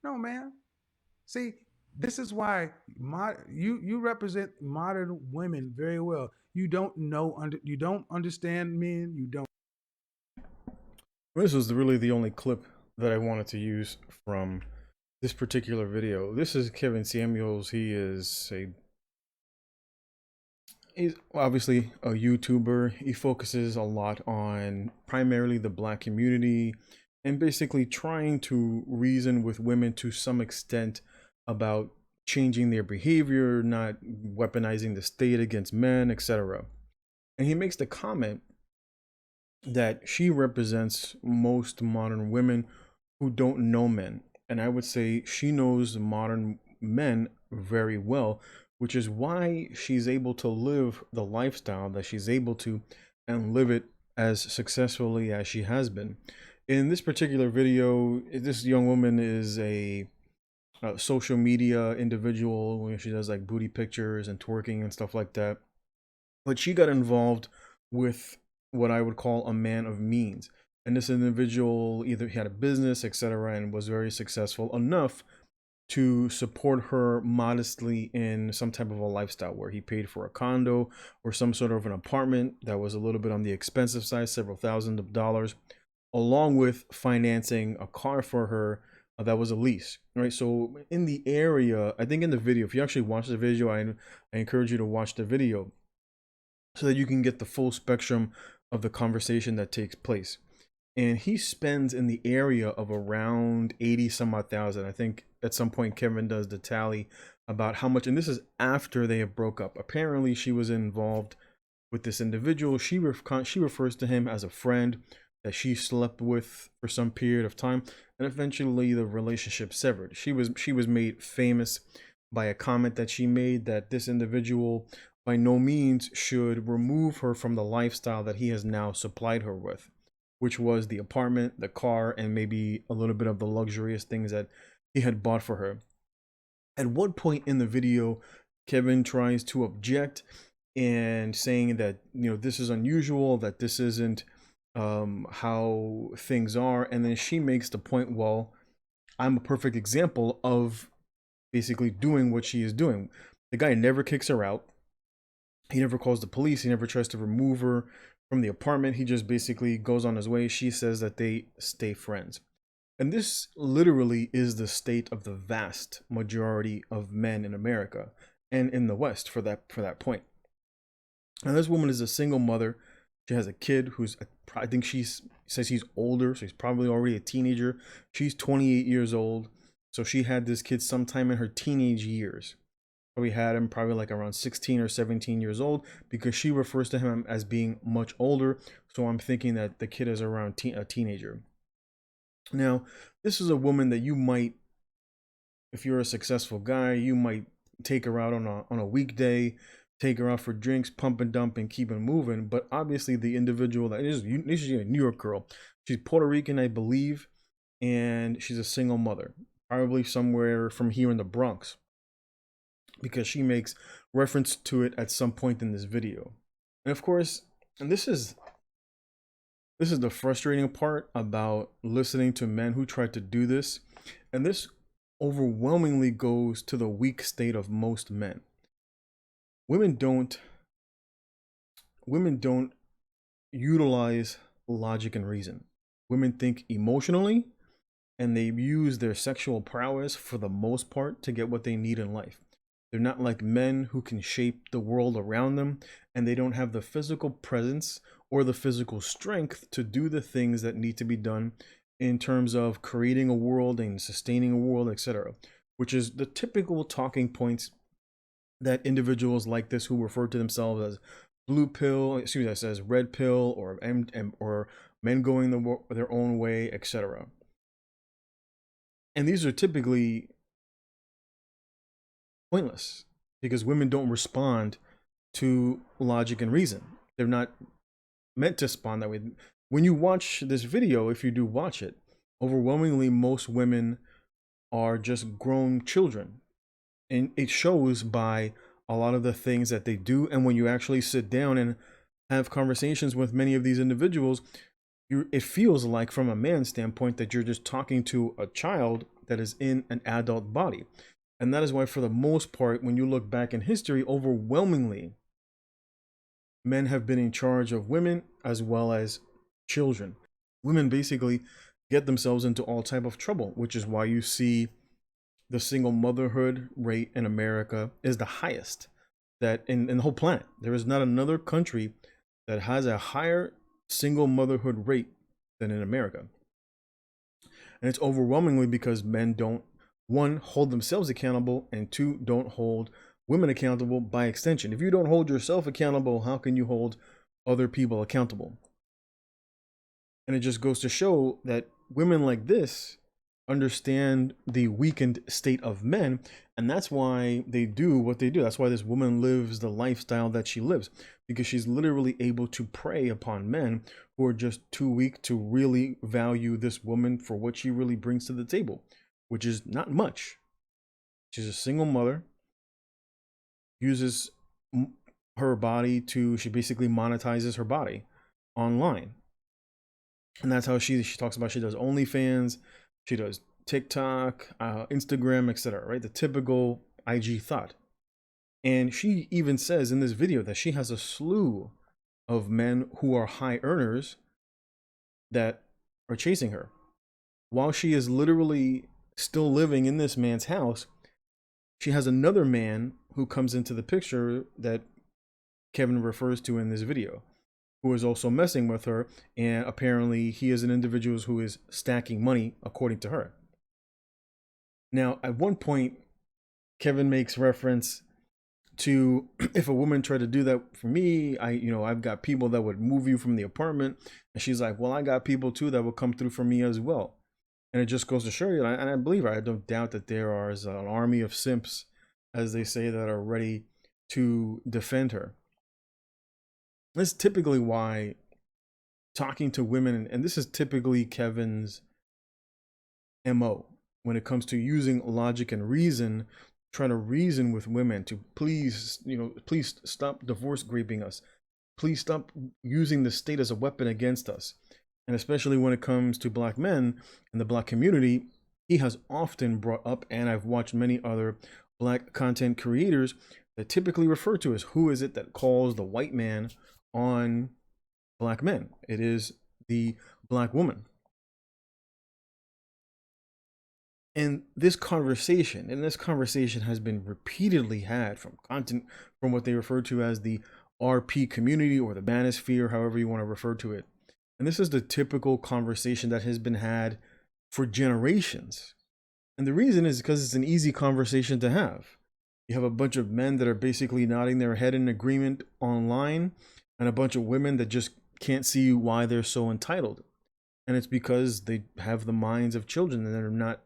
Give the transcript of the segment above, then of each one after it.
No, man. See, this is why you represent modern women very well. You don't understand men. You don't. This was really the only clip that I wanted to use from this particular video. This is Kevin Samuels. He's obviously a YouTuber. He focuses a lot on primarily the black community and basically trying to reason with women to some extent about changing their behavior, not weaponizing the state against men, etc. And he makes the comment that she represents most modern women who don't know men. And I would say she knows modern men very well, which is why she's able to live the lifestyle that she's able to and live it as successfully as she has been. In this particular video, this young woman is a social media individual when she does like booty pictures and twerking and stuff like that. But she got involved with what I would call a man of means. And this individual either had a business, etc., and was very successful enough to support her modestly in some type of a lifestyle where he paid for a condo or some sort of an apartment that was a little bit on the expensive side, several thousand of dollars, along with financing a car for her that was a lease, right? So in the area, I think in the video, if you actually watch the video, I encourage you to watch the video so that you can get the full spectrum of the conversation that takes place. And he spends in the area of around 80 some odd thousand. I think at some point Kevin does the tally about how much, and this is after they have broke up. Apparently she was involved with this individual. She refers to him as a friend that she slept with for some period of time, and eventually the relationship severed. She was made famous by a comment that she made that this individual by no means should remove her from the lifestyle that he has now supplied her with, which was the apartment, the car, and maybe a little bit of the luxurious things that he had bought for her. At one point in the video, Kevin tries to object and saying that, this is unusual, that this isn't how things are. And then she makes the point, well, I'm a perfect example of basically doing what she is doing. The guy never kicks her out. He never calls the police. He never tries to remove her from the apartment. He just basically goes on his way. She says that they stay friends. And this literally is the state of the vast majority of men in America and in the West for that point. Now this woman is a single mother. She has a kid who's, I think she says he's older, so he's probably already a teenager. She's 28 years old. So she had this kid sometime in her teenage years. We had him probably like around 16 or 17 years old because she refers to him as being much older. So I'm thinking that the kid is around a teenager. Now, this is a woman that you might, if you're a successful guy, you might take her out on a weekday, take her out for drinks, pump and dump, and keep it moving. But obviously, the individual that is a New York girl. She's Puerto Rican, I believe, and she's a single mother, probably somewhere from here in the Bronx, because she makes reference to it at some point in this video. And of course, and this is the frustrating part about listening to men who try to do this, and this overwhelmingly goes to the weak state of most men. Women don't utilize logic and reason. Women think emotionally, and they use their sexual prowess for the most part to get what they need in life. They're not like men who can shape the world around them, and they don't have the physical presence or the physical strength to do the things that need to be done in terms of creating a world and sustaining a world, etc., which is the typical talking points that individuals like this who refer to themselves as blue pill, excuse me, that says red pill, or men going their own way, etc. And these are typically pointless because women don't respond to logic and reason. They're not meant to respond that way. When you watch this video, if you do watch it, overwhelmingly most women are just grown children, and it shows by a lot of the things that they do. And when you actually sit down and have conversations with many of these individuals, it feels like from a man's standpoint that you're just talking to a child that is in an adult body. And that is why, for the most part, when you look back in history, overwhelmingly, men have been in charge of women as well as children. Women basically get themselves into all type of trouble, which is why you see the single motherhood rate in America is the highest that in the whole planet. There is not another country that has a higher single motherhood rate than in America. And it's overwhelmingly because men don't, one, hold themselves accountable, and two, don't hold women accountable by extension. If you don't hold yourself accountable, how can you hold other people accountable? And it just goes to show that women like this understand the weakened state of men, and that's why they do what they do. That's why this woman lives the lifestyle that she lives, because she's literally able to prey upon men who are just too weak to really value this woman for what she really brings to the table, which is not much. She's a single mother, uses her body to, she basically monetizes her body online. And that's how she talks about, she does OnlyFans, she does TikTok, Instagram, etc. Right, the typical IG thought. And she even says in this video that she has a slew of men who are high earners that are chasing her, while she is literally still living in this man's house. She has another man who comes into the picture that Kevin refers to in this video, who is also messing with her, and apparently he is an individual who is stacking money, according to her. Now, at one point, Kevin makes reference to, if a woman tried to do that for me, I've got people that would move you from the apartment. And she's like, well, I got people too that will come through for me as well. And it just goes to show you, and I believe her, I don't doubt that there is an army of simps, as they say, that are ready to defend her. That's typically why talking to women, and this is typically Kevin's MO when it comes to using logic and reason, trying to reason with women to please stop divorce raping us. Please stop using the state as a weapon against us. And especially when it comes to black men and the black community, he has often brought up, and I've watched many other black content creators that typically refer to as, who is it that calls the white man on black men? It is the black woman. And this conversation has been repeatedly had from what they refer to as the RP community, or the manosphere, however you want to refer to it. And this is the typical conversation that has been had for generations. And the reason is because it's an easy conversation to have. You have a bunch of men that are basically nodding their head in agreement online, and a bunch of women that just can't see why they're so entitled. And it's because they have the minds of children and they're not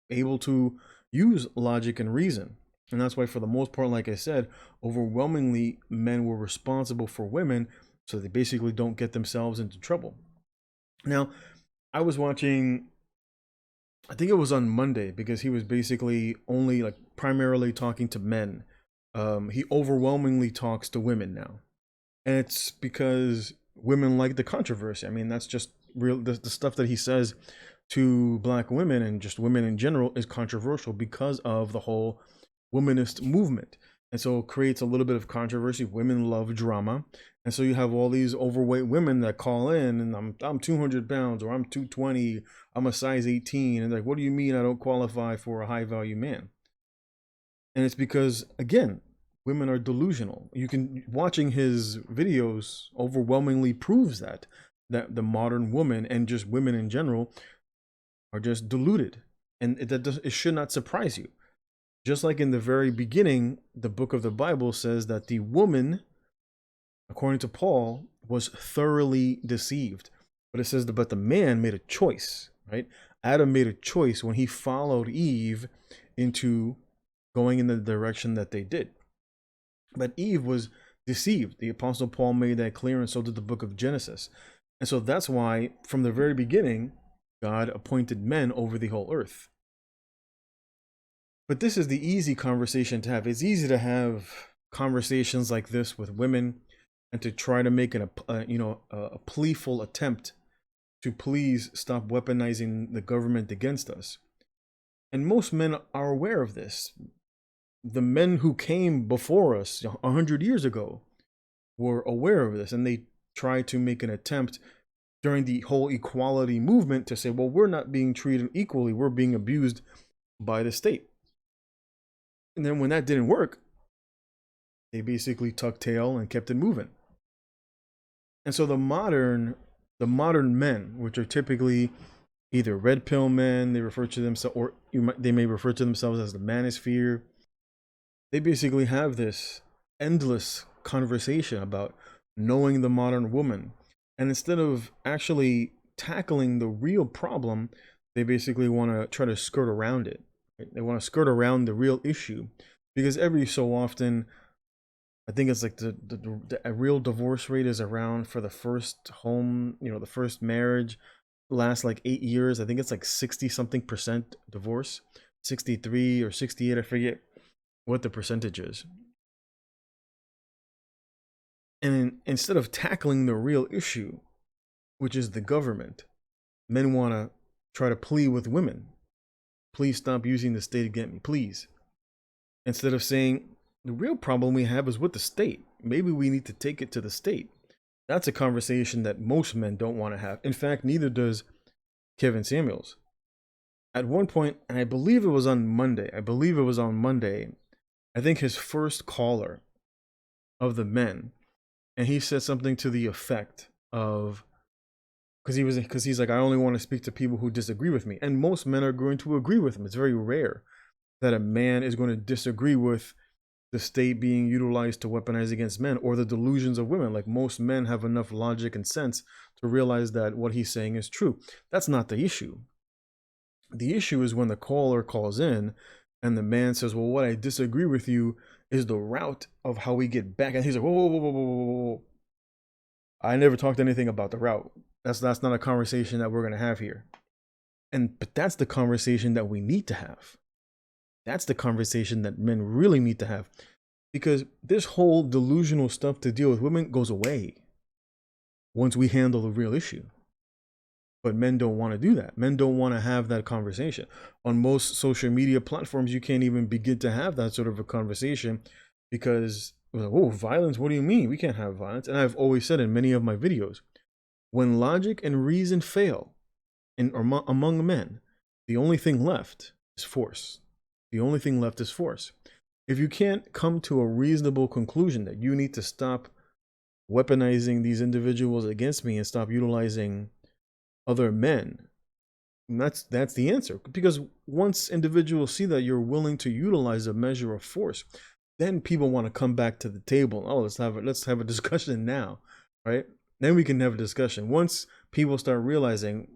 able to use logic and reason. And that's why, for the most part, like I said, overwhelmingly men were responsible for women, so they basically don't get themselves into trouble. Now, I was watching, I think it was on Monday, because he was basically only primarily talking to men. He overwhelmingly talks to women now. And it's because women like the controversy. I mean, that's just real. The stuff that he says to black women and just women in general is controversial because of the whole womanist movement. And so it creates a little bit of controversy. Women love drama. And so you have all these overweight women that call in, and I'm 200 pounds, or I'm 220, I'm a size 18. And like, what do you mean I don't qualify for a high value man? And it's because, again, women are delusional. You can, watching his videos overwhelmingly proves that the modern woman, and just women in general, are just deluded. And it should not surprise you. Just like in the very beginning, the book of the Bible says that the woman, according to Paul, was thoroughly deceived. But it says but the man made a choice, right? Adam made a choice when he followed Eve into going in the direction that they did. But Eve was deceived. The Apostle Paul made that clear, and so did the book of Genesis. And so that's why, from the very beginning, God appointed men over the whole earth. But this is the easy conversation to have. It's easy to have conversations like this with women, and to try to make a playful attempt to please stop weaponizing the government against us. And most men are aware of this. The men who came before us 100 years ago were aware of this, and they tried to make an attempt during the whole equality movement to say, well, we're not being treated equally, we're being abused by the state. And then when that didn't work, they basically tucked tail and kept it moving. And so the modern men, which are typically either red pill men, they refer to themselves, or they may refer to themselves as the manosphere. They basically have this endless conversation about knowing the modern woman, and instead of actually tackling the real problem, they basically want to try to skirt around it. Right? They want to skirt around the real issue, because every so often, I think it's like the real divorce rate is around for the first home, the first marriage lasts like 8 years. I think it's like 60 something percent divorce, 63 or 68. I forget what the percentage is. And instead of tackling the real issue, which is the government, men want to try to plead with women. Please stop using the state against me, please. Instead of saying, the real problem we have is with the state. Maybe we need to take it to the state. That's a conversation that most men don't want to have. In fact, neither does Kevin Samuels. At one point, and I believe it was on Monday, I think his first caller of the men, and he said something to the effect of, because he's like, I only want to speak to people who disagree with me, and most men are going to agree with him. It's very rare that a man is going to disagree with the state being utilized to weaponize against men, or the delusions of women. Like, most men have enough logic and sense to realize that what he's saying is true. That's not the issue. The issue is when the caller calls in and the man says, well, what I disagree with you is the route of how we get back. And he's like, whoa, whoa, whoa, whoa, whoa, whoa. I never talked anything about the route. That's not a conversation that we're going to have here. But that's the conversation that we need to have. That's the conversation that men really need to have, because this whole delusional stuff to deal with women goes away once we handle the real issue. But men don't want to do that. Men don't want to have that conversation. On most social media platforms, you can't even begin to have that sort of a conversation, because, oh, violence, what do you mean? We can't have violence. And I've always said in many of my videos, when logic and reason fail among men, the only thing left is force. The only thing left is force. If you can't come to a reasonable conclusion that you need to stop weaponizing these individuals against me and stop utilizing other men, that's the answer. Because once individuals see that you're willing to utilize a measure of force, then people want to come back to the table. Oh, let's have a discussion now, right? Then we can have a discussion. Once people start realizing,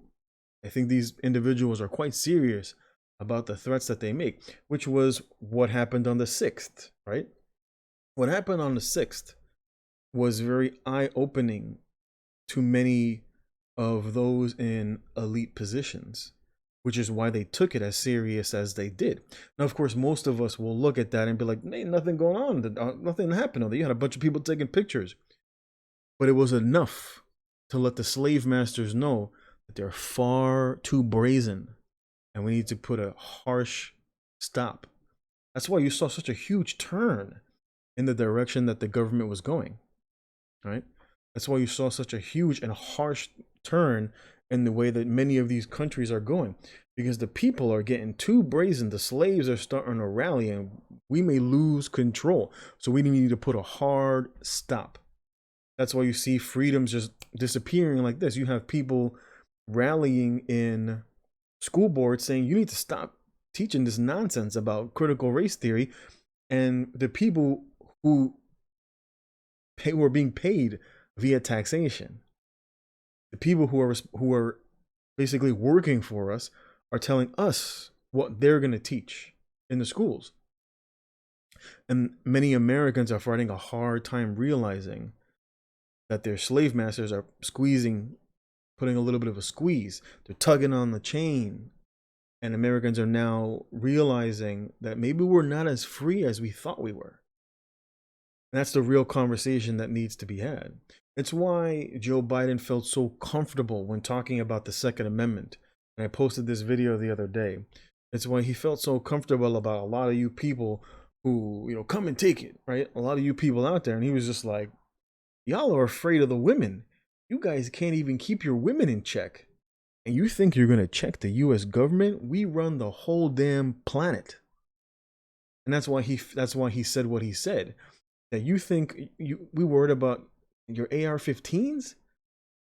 I think these individuals are quite serious about the threats that they make, which was what happened on the 6th, right? What happened on the 6th was very eye-opening to many of those in elite positions, which is why they took it as serious as they did. Now, of course, most of us will look at that and be like, ain't nothing going on. Nothing happened. You had a bunch of people taking pictures. But it was enough to let the slave masters know that they're far too brazen, and we need to put a harsh stop. That's why you saw such a huge turn in the direction that the government was going, right? That's why you saw such a huge and harsh turn in the way that many of these countries are going, because the people are getting too brazen. The slaves are starting to rally, and we may lose control. So we need to put a hard stop. That's why you see freedoms just disappearing like this. You have people rallying in school boards saying you need to stop teaching this nonsense about critical race theory, and the people who are being paid via taxation, the people who are basically working for us, are telling us what they're going to teach in the schools. And many Americans are finding a hard time realizing that their slave masters are putting a little bit of a squeeze. They're tugging on the chain. And Americans are now realizing that maybe we're not as free as we thought we were. And that's the real conversation that needs to be had. It's why Joe Biden felt so comfortable when talking about the Second Amendment. And I posted this video the other day. It's why he felt so comfortable about a lot of you people who, come and take it, right? A lot of you people out there. And he was just like, y'all are afraid of the women. You guys can't even keep your women in check. And you think you're going to check the US government? We run the whole damn planet. And that's why he said what he said. That you think we worried about your AR-15s?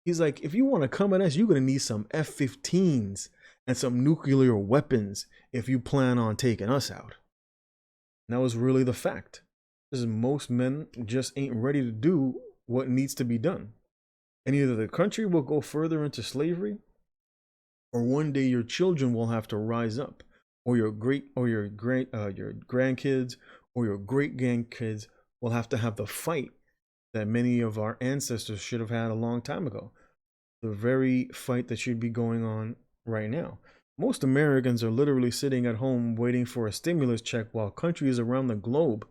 He's like, if you want to come at us, you're going to need some F-15s and some nuclear weapons if you plan on taking us out. And that was really the fact. Because most men just ain't ready to do what needs to be done. And either the country will go further into slavery, or one day your children will have to rise up, or your grandkids, or your great grandkids will have to have the fight that many of our ancestors should have had a long time ago. The very fight that should be going on right now. Most Americans are literally sitting at home waiting for a stimulus check while countries around the globe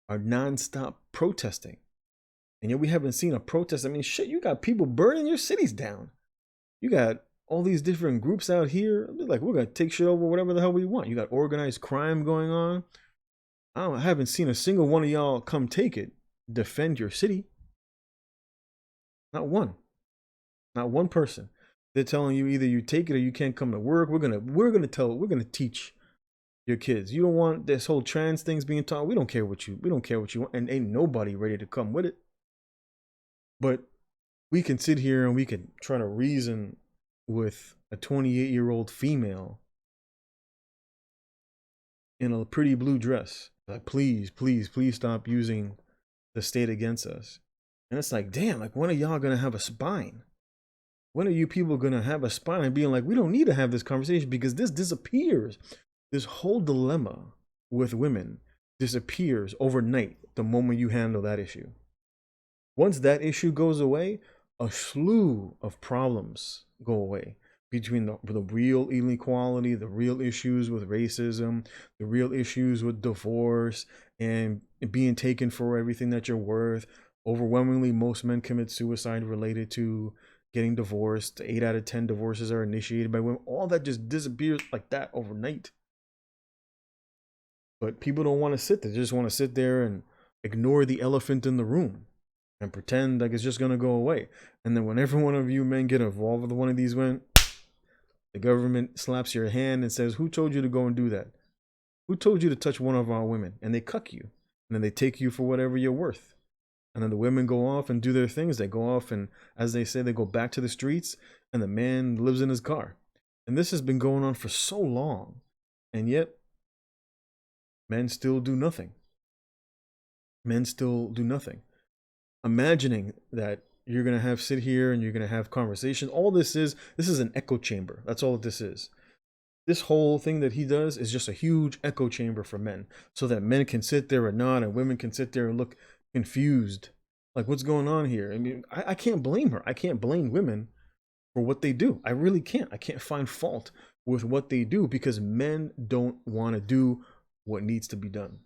are nonstop protesting. And yet we haven't seen a protest. I mean, shit, you got people burning your cities down. You got all these different groups out here. Like, we're going to take shit over whatever the hell we want. You got organized crime going on. I haven't seen a single one of y'all come take it, defend your city. Not one. Not one person. They're telling you either you take it or you can't come to work. We're gonna teach your kids. You don't want this whole trans things being taught. We don't care what you want, and ain't nobody ready to come with it. But we can sit here and we can try to reason with a 28-year-old female in a pretty blue dress. Like, please, please, please stop using the state against us. And it's like, damn, like, when are y'all gonna have a spine? When are you people gonna have a spine and being like, we don't need to have this conversation because this disappears? This whole dilemma with women disappears overnight the moment you handle that issue. Once that issue goes away, a slew of problems go away between the real inequality, the real issues with racism, the real issues with divorce and being taken for everything that you're worth. Overwhelmingly, most men commit suicide related to getting divorced. 8 out of 10 divorces are initiated by women. All that just disappears like that overnight. But people don't want to sit there. They just want to sit there and ignore the elephant in the room and pretend like it's just going to go away. And then when every one of you men get involved with one of these women, the government slaps your hand and says, who told you to go and do that? Who told you to touch one of our women? And they cuck you. And then they take you for whatever you're worth. And then the women go off and do their things. They go off and, as they say, they go back to the streets, and the man lives in his car. And this has been going on for so long. And yet, men still do nothing. Men still do nothing. Imagining that you're going to sit here and you're going to have conversations. All this is an echo chamber. That's all this is. This whole thing that he does is just a huge echo chamber for men, so that men can sit there and nod and women can sit there and look confused. Like, what's going on here? I mean, I can't blame her. I can't blame women for what they do. I really can't. I can't find fault with what they do because men don't want to do what needs to be done.